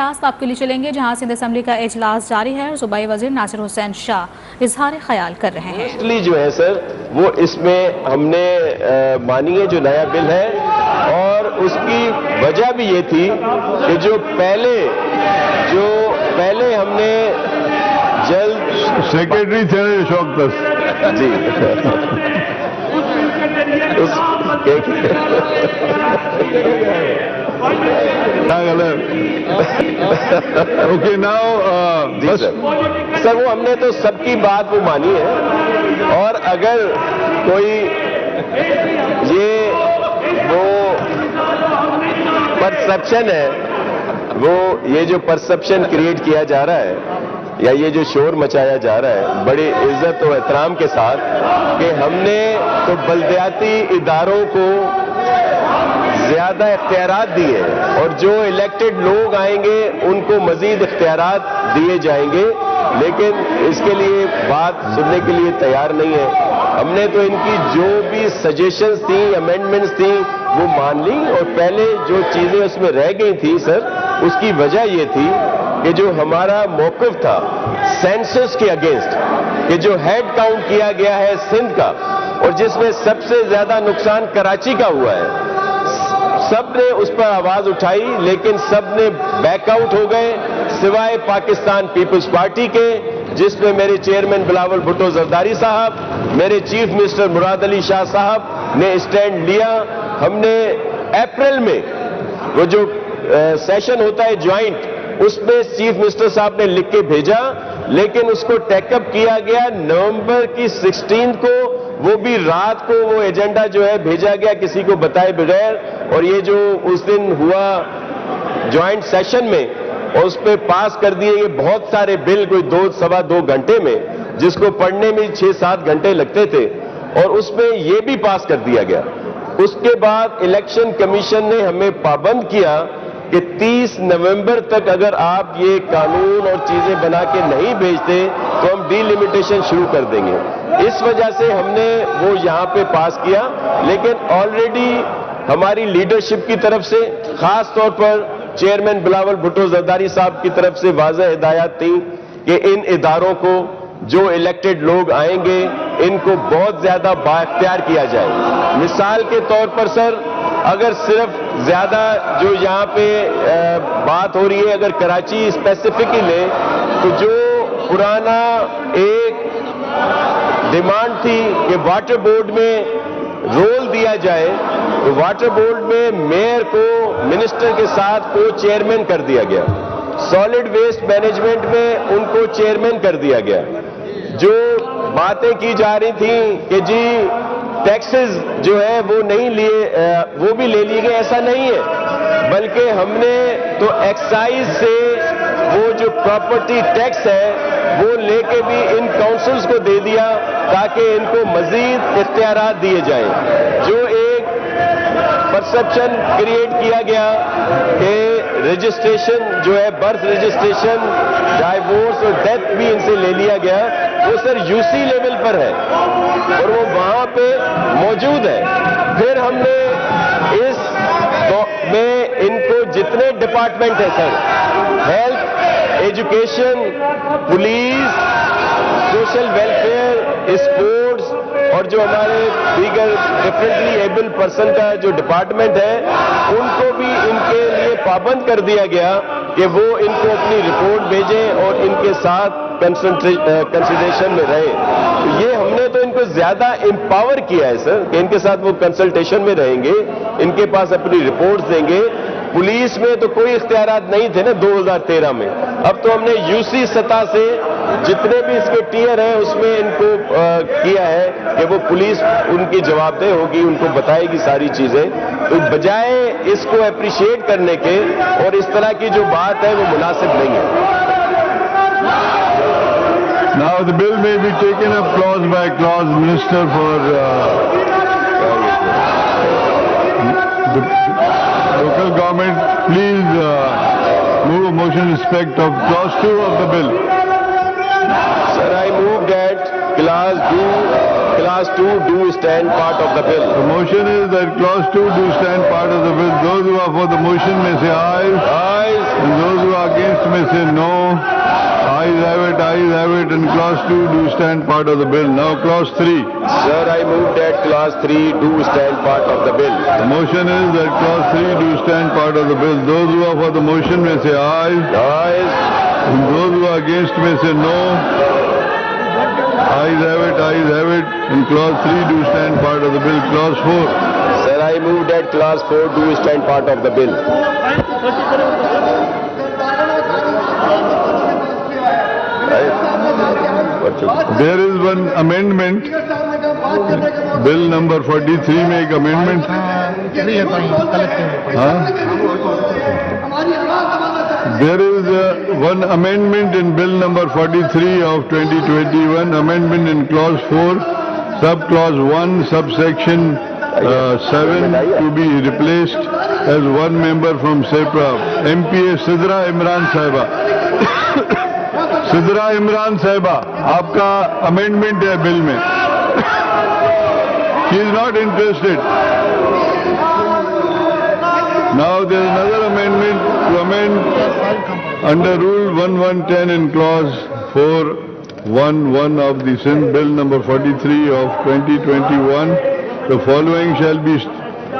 راست آپ کے لیے چلیں گے جہاں سندھ اسمبلی کا اجلاس جاری ہے اور صوبائی وزیر ناصر حسین شاہ اظہار خیال کر رہے ہیں. جو ہے سر وہ اس میں ہم نے مانی ہے جو نیا بل ہے، اور اس کی وجہ بھی یہ تھی کہ جو پہلے ہم نے جلد سیکرٹری تھے اشوک دس جی اوکے ناؤ سر وہ ہم نے تو سب کی بات وہ مانی ہے، اور اگر کوئی وہ پرسپشن ہے، یہ جو پرسپشن کریٹ کیا جا رہا ہے یا یہ جو شور مچایا جا رہا ہے بڑی عزت و احترام کے ساتھ کہ ہم نے تو بلدیاتی اداروں کو زیادہ اختیارات دیے اور جو الیکٹڈ لوگ آئیں گے ان کو مزید اختیارات دیے جائیں گے، لیکن اس کے لیے بات سننے کے لیے تیار نہیں ہے. ہم نے تو ان کی جو بھی سجیشنز تھیں، امینڈمنٹس تھیں وہ مان لی، اور پہلے جو چیزیں اس میں رہ گئی تھیں سر اس کی وجہ یہ تھی کہ جو ہمارا موقف تھا سینسس کے اگینسٹ، کہ جو ہیڈ کاؤنٹ کیا گیا ہے سندھ کا اور جس میں سب سے زیادہ نقصان کراچی کا ہوا ہے، سب نے اس پر آواز اٹھائی لیکن سب نے بیک آؤٹ ہو گئے سوائے پاکستان پیپلز پارٹی کے، جس میں میرے چیئرمین بلاول بھٹو زرداری صاحب، میرے چیف منسٹر مراد علی شاہ صاحب نے اسٹینڈ لیا. ہم نے اپریل میں وہ جو سیشن ہوتا ہے جوائنٹ، اس میں چیف منسٹر صاحب نے لکھ کے بھیجا، لیکن اس کو ٹیک اپ کیا گیا نومبر کی 16 کو، وہ بھی رات کو وہ ایجنڈا جو ہے بھیجا گیا کسی کو بتائے بغیر، اور یہ جو اس دن ہوا جوائنٹ سیشن میں اور اس پہ پاس کر دیے گئے بہت سارے بل، کوئی 2-2.25 گھنٹے میں، جس کو پڑھنے میں 6-7 گھنٹے لگتے تھے، اور اس میں یہ بھی پاس کر دیا گیا. اس کے بعد الیکشن کمیشن نے ہمیں پابند کیا کہ 30 نومبر تک اگر آپ یہ قانون اور چیزیں بنا کے نہیں بھیجتے تو ہم ڈی لمیٹیشن شروع کر دیں گے. اس وجہ سے ہم نے وہ یہاں پہ پاس کیا، لیکن آلریڈی ہماری لیڈرشپ کی طرف سے، خاص طور پر چیئرمین بلاول بھٹو زرداری صاحب کی طرف سے واضح ہدایات تھیں کہ ان اداروں کو جو الیکٹڈ لوگ آئیں گے ان کو بہت زیادہ بااختیار کیا جائے. مثال کے طور پر سر اگر صرف زیادہ جو یہاں پہ بات ہو رہی ہے، اگر کراچی اسپیسیفکلی لے تو جو پرانا ایک ڈیمانڈ تھی کہ واٹر بورڈ میں رول دیا جائے، تو واٹر بورڈ میں میئر کو منسٹر کے ساتھ کو چیئرمین کر دیا گیا. سالڈ ویسٹ مینجمنٹ میں ان کو چیئرمین کر دیا گیا. جو باتیں کی جا رہی تھیں کہ جی ٹیکسز جو ہے وہ نہیں لیے، وہ بھی لے لیے گئے، ایسا نہیں ہے، بلکہ ہم نے تو ایکسائز سے وہ جو پراپرٹی ٹیکس ہے وہ لے کے بھی ان کاؤنسلز کو دے دیا تاکہ ان کو مزید اختیارات دیے جائیں. جو ایک پرسپشن کریٹ کیا گیا کہ رجسٹریشن جو ہے برتھ رجسٹریشن، ڈائیورس اور ڈیتھ بھی ان سے لے لیا گیا، وہ سر یو سی لیول پر ہے اور وہ وہاں پہ موجود ہے. پھر ہم نے اس میں ان کو جتنے ڈپارٹمنٹ ہیں sir, health, education, police, social welfare, sports اور جو ہمارے دیگر ڈفرینٹلی ایبل پرسن کا جو ڈپارٹمنٹ ہے، ان کو بھی ان کے لیے پابند کر دیا گیا کہ وہ ان کو اپنی رپورٹ بھیجیں اور ان کے ساتھ کنسلٹیشن میں رہیں. یہ ہم نے تو ان کو زیادہ امپاور کیا ہے سر کہ ان کے ساتھ وہ کنسلٹیشن میں رہیں گے، ان کے پاس اپنی رپورٹس دیں گے. پولیس میں تو کوئی اختیارات نہیں تھے نا 2013 میں، اب تو ہم نے یو سی سطح سے جتنے بھی اس کے ٹیئر ہیں اس میں ان کو کیا ہے کہ وہ پولیس ان کی جواب دہ ہوگی، ان کو بتائے گی ساری چیزیں. تو بجائے اس کو اپریشیٹ کرنے کے اور اس طرح کی جو بات ہے وہ مناسب نہیں ہے. Now the bill may be taken up clause by clause. Minister for the local government, please move a motion in respect of clause 2 of the bill. Sir, I move that clause 2 do stand part of the bill. The motion is that clause 2 do stand part of the bill. Those who are for the motion may say aye. Aye. And those who are against may say no. Ayes have it, and clause 2 do stand part of the bill. Now clause 3. Sir, I move that clause 3 do stand part of the bill. The motion is that clause 3 do stand part of the bill. Those who are for the motion may say ayes, Ayes. and those who are against may say no. Ayes have it, and clause 3 do stand part of the bill. Clause 4. Sir, I move that clause 4 do stand part of the bill. There is one amendment. Bill number 43 में एक amendment. हाँ? There is one amendment in bill number 43 of 2021, amendment in clause 4, subclause 1, subsection 7 to be replaced as one member from SEPRA. MPA Sidra Imran Sahiba. Sidra Imran Sahiba, आपका amendment है bill में. She is not interested. Now there is another amendment to amend under Rule 1110 in clause 4.1.1 of the Sindh Bill number 43 of 2021. The following shall be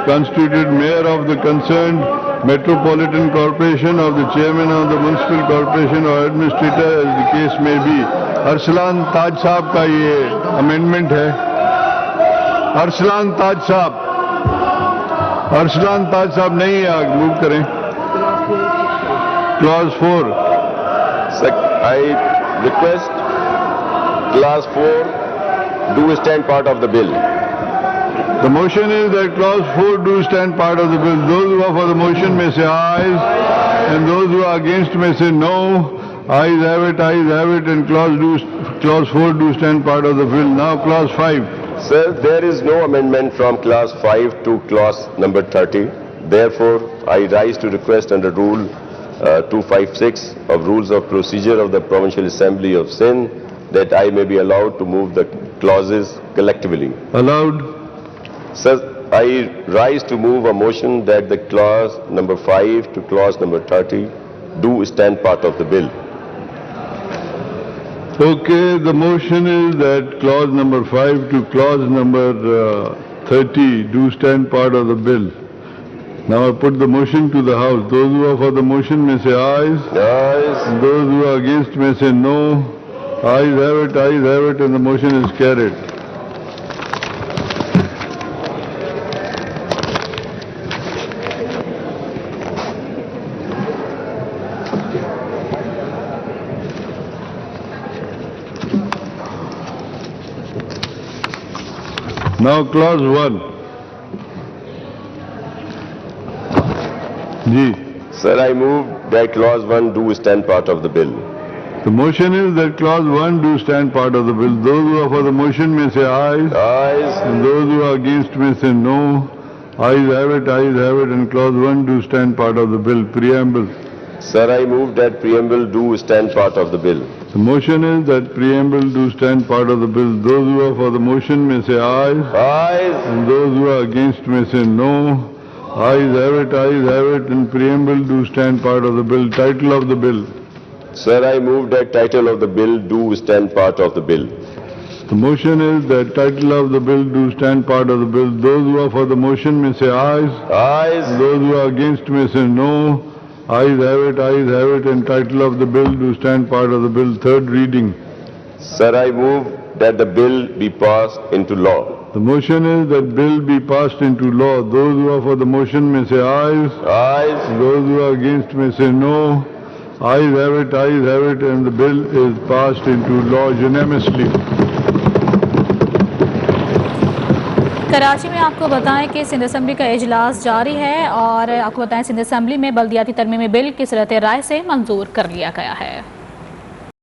constituted mayor of the concerned metropolitan corporation, of the chairman of the municipal corporation or administrator as the case may be. Arslan Taj Saab का ये amendment है. Arslan Taj Saab नहीं है, move करें. Clause 4. Sir, I request clause 4 do stand part of the bill. The motion is that clause 4 do stand part of the bill. Those who are for the motion may say ayes, and those who are against may say no. Ayes have it, and clause 4 do stand part of the bill. Now clause 5. Sir, there is no amendment from clause 5 to clause number 30. Therefore, I rise to request under Rule 256 of Rules of Procedure of the Provincial Assembly of Sindh that I may be allowed to move the clauses collectively. Allowed. Sir, I rise to move a motion that the clause number 5 to clause number 30 do stand part of the bill. Okay, the motion is that clause number 5 to clause number 30 do stand part of the bill. Now I put the motion to the House. Those who are for the motion may say ayes. Ayes. And those who are against may say no. Ayes have it, and the motion is carried. Now clause 1. Ji. Sir, I move that clause 1 do stand part of the bill. The motion is that clause 1 do stand part of the bill. Those who are for the motion may say ayes, Ayes. and those who are against may say no. Ayes have it, and clause 1 do stand part of the bill. Preamble. Sir, I move that preamble do stand part of the bill. The motion is that preamble do stand part of the bill. Those who are for the motion may say ayes, Ayes. and those who are against may say no. Ayes have it, and preamble do stand part of the bill. Title of the bill. Sir, I move that title of the bill do stand part of the bill. The motion is that title of the bill do stand part of the bill. Those who are for the motion may say ayes, Ayes. and those who are against may say no. Ayes have it, and title of the bill do stand part of the bill. Third reading. Sir, I move that the bill be passed into law. The motion is that bill be passed into law. Those who are for the motion may say ayes, Ayes. those who are against may say no. Ayes have it, and the bill is passed into law unanimously. Karachi में आपको बताएं कि Sindh assembly का इजलास जारी है और आपको बताएं सिंध असेंबली में बल्दियाती तरमीमी बिल की सूरत राय से मंजूर कर लिया गया है।